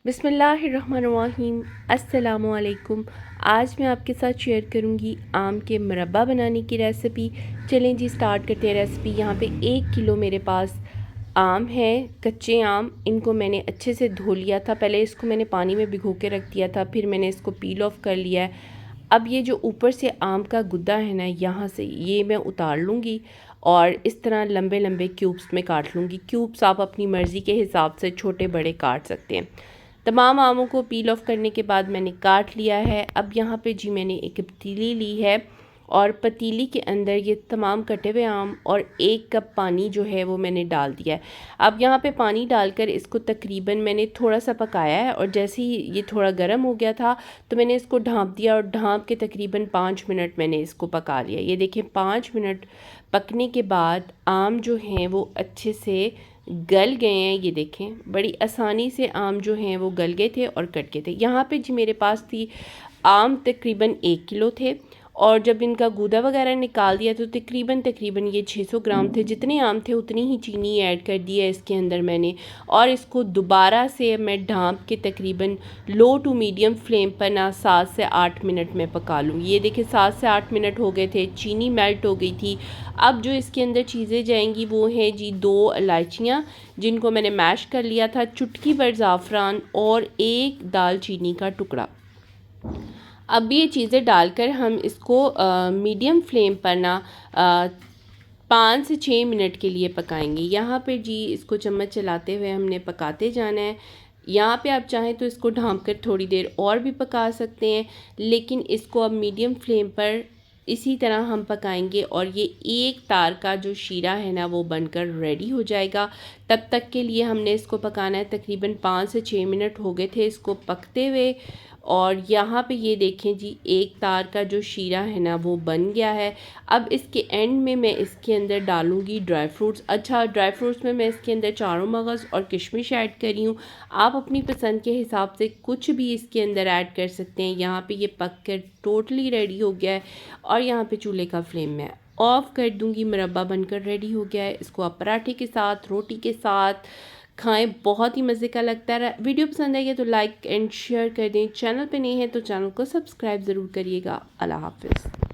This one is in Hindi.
बिस्मिल्लाहिर्रहमानिर्रहीम। अस्सलामुअलैकुम। आज मैं आपके साथ शेयर करूंगी आम के मुरब्बा बनाने की रेसिपी। चलें जी स्टार्ट करते हैं रेसिपी। यहाँ पे 1 किलो मेरे पास आम है, कच्चे आम। इनको मैंने अच्छे से धो लिया था। पहले इसको मैंने पानी में भिगो के रख दिया था, फिर मैंने इसको पील ऑफ कर लिया है। अब ये जो ऊपर से आम का गुद्दा है ना, यहाँ से ये मैं उतार लूँगी और इस तरह लंबे लंबे क्यूब्स में काट लूँगी। क्यूब्स आप अपनी मर्ज़ी के हिसाब से छोटे बड़े काट सकते हैं। तमाम आमों को पील ऑफ करने के बाद मैंने काट लिया है। अब यहाँ पे जी मैंने एक पतीली ली है और पतीली के अंदर ये तमाम कटे हुए आम और 1 कप पानी जो है वो मैंने डाल दिया है। अब यहाँ पे पानी डालकर इसको तकरीबन मैंने थोड़ा सा पकाया है और जैसे ही ये थोड़ा गर्म हो गया था तो मैंने इसको ढाँप दिया और ढाँप के तकरीबन 5 मिनट मैंने इसको पका लिया। ये देखें 5 मिनट पकने के बाद आम जो हैं वो अच्छे से गल गए हैं। ये देखें बड़ी आसानी से आम जो हैं वो गल गए थे और कट गए थे। यहाँ पे जी मेरे पास थी आम तकरीबन 1 किलो थे और जब इनका गूदा वगैरह निकाल दिया तो तकरीबन ये 600 ग्राम थे। जितने आम थे उतनी ही चीनी ऐड कर दी है इसके अंदर मैंने, और इसको दोबारा से मैं ढाँप के तकरीबन लो टू मीडियम फ्लेम पर ना 7 से 8 मिनट में पका लूँ। ये देखिए 7 से 8 मिनट हो गए थे, चीनी मेल्ट हो गई थी। अब जो इसके अंदर चीज़ें जाएंगी वो हैं जी 2 इलायचियाँ जिनको मैंने मैश कर लिया था, चुटकी भर ज़ाफ़रान और 1 दालचीनी का टुकड़ा। अब ये चीज़ें डालकर हम इसको मीडियम फ्लेम पर ना 5 से 6 मिनट के लिए पकाएंगे। यहाँ पे जी इसको चम्मच चलाते हुए हमने पकाते जाना है। यहाँ पे आप चाहें तो इसको ढाँप कर थोड़ी देर और भी पका सकते हैं, लेकिन इसको अब मीडियम फ्लेम पर इसी तरह हम पकाएंगे और ये एक तार का जो शीरा है ना वो बनकर रेडी हो जाएगा। तब तक के लिए हमने इसको पकाना है। तकरीबन 5 से 6 मिनट हो गए थे इसको पकते हुए और यहाँ पे ये देखें जी एक तार का जो शीरा है ना वो बन गया है। अब इसके एंड में मैं इसके अंदर डालूँगी ड्राई फ्रूट्स। अच्छा, ड्राई फ्रूट्स में मैं इसके अंदर चारों मगज़ और किशमिश ऐड कर रही हूँ। आप अपनी पसंद के हिसाब से कुछ भी इसके अंदर ऐड कर सकते हैं। यहाँ पे ये पक कर टोटली रेडी हो गया है और यहाँ पे चूल्हे का फ्लेम मैं ऑफ़ कर दूँगी। मुरब्बा बनकर रेडी हो गया है। इसको आप पराठे के साथ, रोटी के साथ खाएं, बहुत ही मज़े का लगता है। वीडियो पसंद आई है तो लाइक एंड शेयर कर दें। चैनल पे नहीं है तो चैनल को सब्सक्राइब ज़रूर करिएगा। अल्लाह हाफ़िज़।